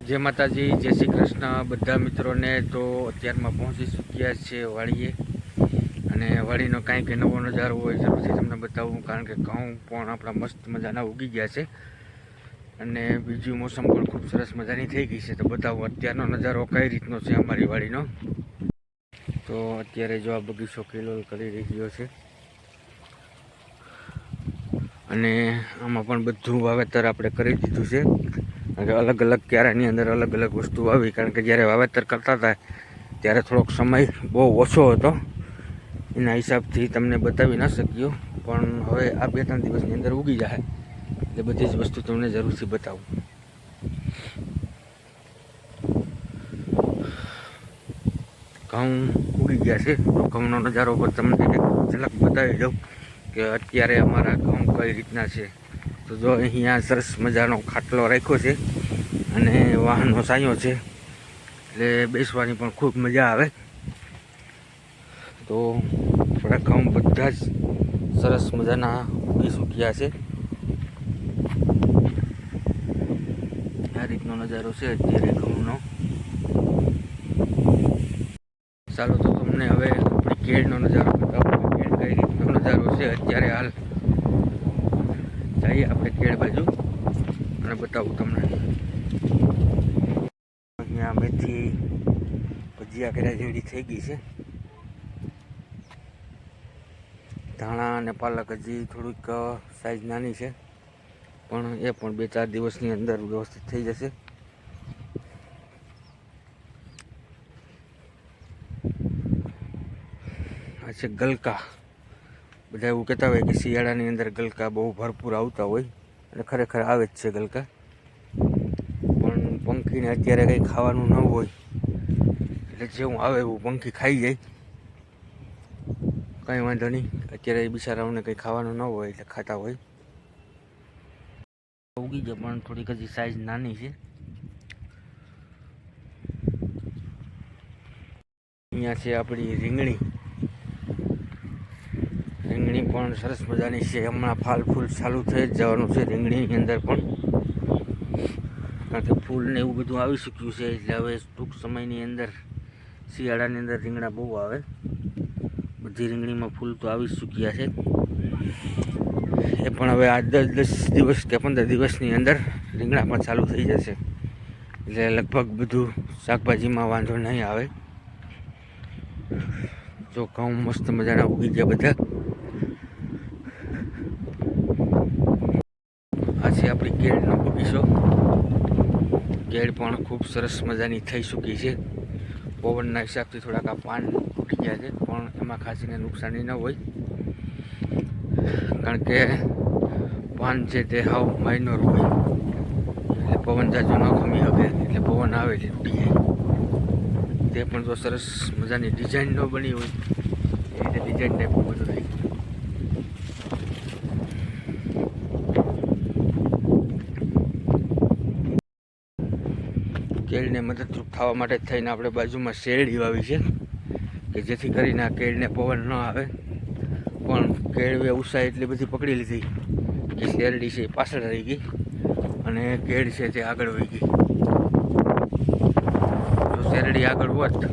જય માતાજી, જય શ્રી કૃષ્ણ બધા મિત્રોને. તો અત્યારમાં પહોંચી ચૂક્યા છે વાડીએ, અને વાડીનો કાંઈક નવો નજારો હોય જરૂરથી તમને બતાવું, કારણ કે ઘઉં પણ આપણા મસ્ત મજાના ઉગી ગયા છે અને બીજું મોસમ પણ ખૂબ સરસ મજાની થઈ ગઈ છે. તો બતાવું અત્યારનો નજારો કઈ રીતનો છે અમારી વાડીનો. તો અત્યારે જો આ બગીચો કિલોલ કરી રહ્યો છે, અને આમાં પણ બધું વાવેતર આપણે કરી દીધું છે. અલગ અલગ ક્યારાની અંદર અલગ અલગ વસ્તુ વાવી, કારણ કે જ્યારે વાવેતર કરતા હતા ત્યારે થોડોક સમય બહુ ઓછો હતો, એના હિસાબથી તમને બતાવી ના શક્યો. પણ હવે આ 2-3 દિવસની અંદર ઉગી જાય એટલે બધી જ વસ્તુ તમને જરૂરથી બતાવું. ઘઉં ઉગી ગયા છે, તો ઘઉંનો નજારો પર તમને એક ઝલક બતાવી દઉં કે અત્યારે અમારા ઘઉં કઈ રીતના છે. તો જો અહીંયા સરસ મજાનો ખાટલો રાખ્યો છે અને વાહનનો સાયો છે, એટલે બેસવાની પણ ખૂબ મજા આવે. તો થોડા ઘઉં બધા જ સરસ મજાના ઉગી ચૂક્યા છે. આ રીતનો નજારો છે અત્યારે ઘઉંનો. ચાલો તો તમને હવે કેળનો નજારો બતાવો, કેળ કઈ રીતનો નજારો છે અત્યારે હાલ. જઈએ આપણે કેળ બાજુ અને બતાવું તમને. અહીંયા મેથી ભજીયા કર્યા જેવી થઈ ગઈ છે. ધાણા અને પાલક હજી થોડીક સાઈઝ નાની છે, પણ એ પણ 2-4 દિવસની અંદર વ્યવસ્થિત થઈ જશે. આ છે ગલકા. બધા એવું કહેતા હોય કે શિયાળાની અંદર ગલકા બહુ ભરપૂર આવતા હોય, અને ખરેખર આવે જ છે ગલકા. પણ પંખીને અત્યારે કંઈ ખાવાનું ન હોય એટલે જેવું આવે એવું પંખી ખાઈ જાય. કંઈ વાંધો નહીં, અત્યારે એ બિચારાઓને કંઈ ખાવાનું ન હોય એટલે ખાતા હોય. ઉગી જાય પણ થોડીક હજી સાઈઝ નાની છે. અહીંયા છે આપણી રીંગણી. રીંગણી પણ સરસ મજાની છે. હમણાં ફાલ ફૂલ ચાલુ થઈ જ જવાનું છે રીંગણીની અંદર પણ, કારણ કે ફૂલ ને એવું બધું આવી શક્યું છે. એટલે હવે ટૂંક સમયની અંદર શિયાળાની અંદર રીંગણા બહુ આવે. બધી રીંગણીમાં ફૂલ તો આવી ચૂક્યા છે, એ પણ હવે આ 10 દિવસ કે 15 દિવસની અંદર રીંગણા પણ ચાલુ થઈ જશે, એટલે લગભગ બધું શાકભાજીમાં વાંધો નહીં આવે. જો ઘઉં મસ્ત મજાના ઉગી ગયા બધા. આ છે આપણી કેળનો બગીચો. કેળ પણ ખૂબ સરસ મજાની થઈ ચૂકી છે. પવનના હિસાબથી થોડાક આ પાન તૂટી ગયા છે, પણ એમાં ખાસીને નુકસાની ન હોય, કારણ કે પાન છે તે હાવ માઇનોર હોય, એટલે પવન જાજો ન ખમી શકે, એટલે પવન આવે એટલે તૂટી જાય. તે પણ જો સરસ મજાની ડિઝાઇન ન બની હોય એ રીતે ડિઝાઇન ટાઈપનું બધું થાય. કેળને મદદરૂપ થવા માટે થઈને આપણે બાજુમાં શેરડી વાવી છે, કે જેથી કરીને આ કેળને પવન ન આવે. પણ કેળવે ઉષા એટલી બધી પકડી લીધી કે શેરડી છે એ પાછળ રહી ગઈ અને કેળ છે તે આગળ વહી ગઈ. જો શેરડી આગળ હોત તો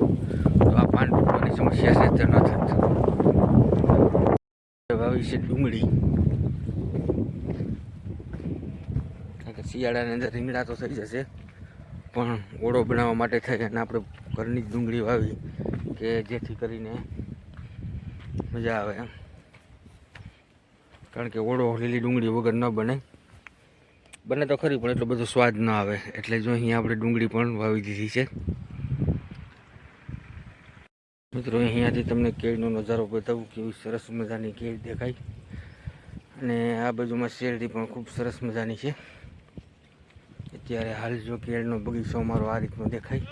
આ પાન તૂટવાની સમસ્યા છે તે ન થત. વાવી છે ડુંગળી, કારણ કે શિયાળાની અંદર રીંગણા તો થઈ જશે, પણ ઓળો બનાવવા માટે થઈ અને આપણે ઘરની જ ડુંગળી વાવી કે જેથી કરીને મજા આવે એમ. કારણ કે ઓળો લીલી ડુંગળી વગર ન બને. બને તો ખરી પણ એટલો બધો સ્વાદ ન આવે, એટલે જો અહીંયા આપણે ડુંગળી પણ વાવી દીધી છે. મિત્રો અહીંયાથી તમને કેળનો નજારો બતાવું, કેવી સરસ મજાની કેળ દેખાય. અને આ બાજુમાં શેરડી પણ ખૂબ સરસ મજાની છે. અત્યારે હાલ જો કેળનો બગીચો અમારો આ રીતનો દેખાય.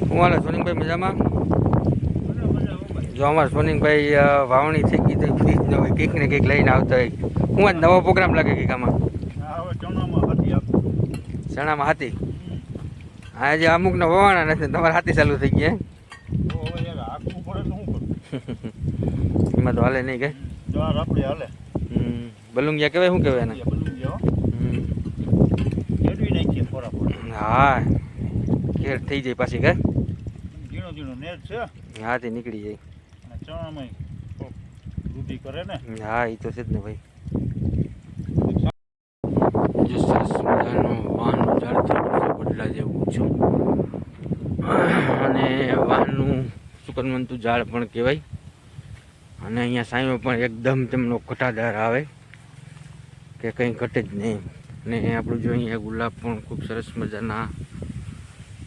હું હાલે સોનિંગભાઈ, મજામાં? જો અમારે સોનિંગભાઈ વાવણી થઈ ગઈ તો ફ્રીજ ન હોય, કંઈક ને કંઈક લઈને આવતા હોય. હું આજ નવો પ્રોગ્રામ લાગે કંઈક આમાં. ચણામાં હતી. આજે અમુક ને વવાણા નથી, તમારે હાથી ચાલુ થઈ ગયા. તો હવે યાર આખું પડે તો શું કરું? એમાં તો હાલે નહીં કે જવાર આપણે હાલે. બલુંગિયા કહેવાય, શું કહેવાય એને? બલુંગિયા ખેડવી નાખીએ ફોરા. હા, ખેડ થઈ જાય પાછી કે ઝીણો ઝીણો નેટ છે. હાથી નીકળી જાય. અને ચણામાં વૃદ્ધિ કરે ને. હા, એ તો છે જ ને ભાઈ. જો સરસ મજાનું વાહનનું ઝાડ થયું છે બદલા જેવું છું, અને વાહનનું સુકનવંતું ઝાડ પણ કહેવાય. અને અહીંયા સાઈમાં પણ એકદમ તેમનો ઘટાદાર આવે કે કંઈ ઘટે જ નહીં. અને આપણું જો અહીંયા ગુલાબ પણ ખૂબ સરસ મજાના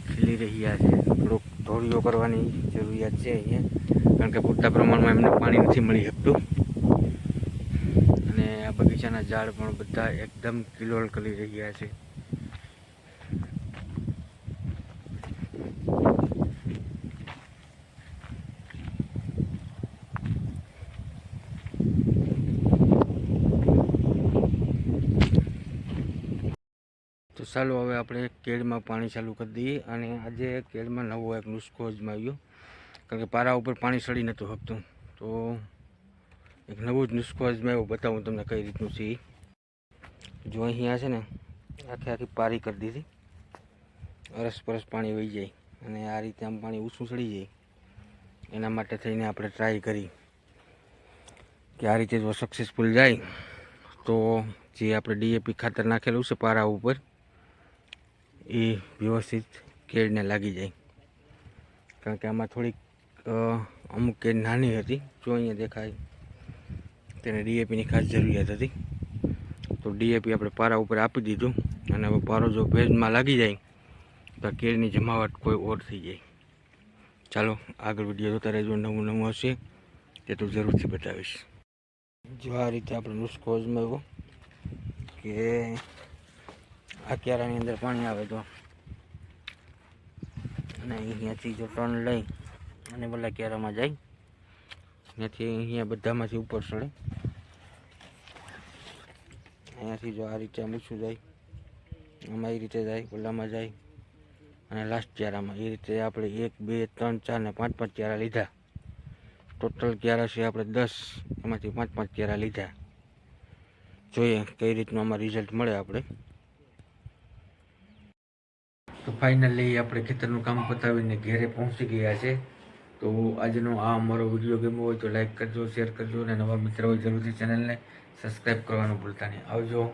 ખીલી રહ્યા છે. થોડોક ધોળીઓ કરવાની જરૂરિયાત છે અહીંયા, કારણ કે પૂરતા પ્રમાણમાં એમને પાણી નથી મળી શકતું. અને આ બગીચાના ઝાડ પણ બધા એકદમ કિલોલ કરી રહ્યા છે. તો ચાલો હવે આપણે કેળમાં પાણી ચાલુ કરી દઈએ. અને આજે કેળમાં નવો એક નુસ્ખો અજમાવ્યો, કારણ કે પારા ઉપર પાણી સડી નહોતું શકતું. તો એક નવો જ નુસ્ખો અજમાવ્યો, બતાવું તમને કઈ રીતનું છે. જો અહીંયા છે ને આખી આખી પારી કરી દીધી, અરસપરસ પાણી વહી જાય અને આ રીતે આમ પાણી ઊંચું ચડી જાય. એના માટે થઈને આપણે ટ્રાય કરી કે આ રીતે જો સક્સેસફુલ જાય તો જે આપણે ડીએપી ખાતર નાખેલું છે પારા ઉપર એ વ્યવસ્થિત કેળને લાગી જાય. કારણ કે આમાં થોડીક અમુક કેળ નાની હતી, જો અહીંયા દેખાય, તેને ડીએપીની ખાસ જરૂરિયાત હતી. તો ડીએપી આપણે પારા ઉપર આપી દીધું, અને હવે પારો જો ભેજમાં લાગી જાય તો કેળની જમાવટ કોઈ ઓર થઈ જાય. ચાલો આગળ વિડીયો જોતા રહેજો, નવું નવું હશે તે તો જરૂરથી બતાવીશ. જો આ રીતે આપણે નુસ્ખો અજમાવ્યો કે આ ક્યારાની અંદર પાણી આવે તો, અને અહીંયાથી જો ટર્ન લઈ અને પેલા ક્યારામાં જાય, ત્યાંથી અહીંયા બધામાંથી ઉપર ચડે. અહીંયાથી જો આ રીતે આમ ઊંચું જાય, આમાં એ રીતે જાય, પેલામાં જાય, અને લાસ્ટ ક્યારામાં. એ રીતે આપણે 1 2 3 4 ને 5 5 ક્યારા લીધા. ટોટલ ક્યારા છે આપણે 10, એમાંથી 5 5 ક્યારા લીધા. જોઈએ કઈ રીતનું આમાં રિઝલ્ટ મળે આપણે. તો ફાઇનલી આપણે ખેતરનું કામ પતાવીને ઘેરે પહોંચી ગયા છે. તો આજનો આ અમારો વિડીયો ગમ્યો હોય તો લાઈક કરજો, શેર કરજો, અને નવા મિત્રો હોય જરૂરથી ચેનલને સબસ્ક્રાઈબ કરવાનું ભૂલતા નહીં. આવજો,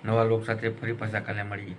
નવા લોક સાથે ફરી પાછા કાલે મળીએ.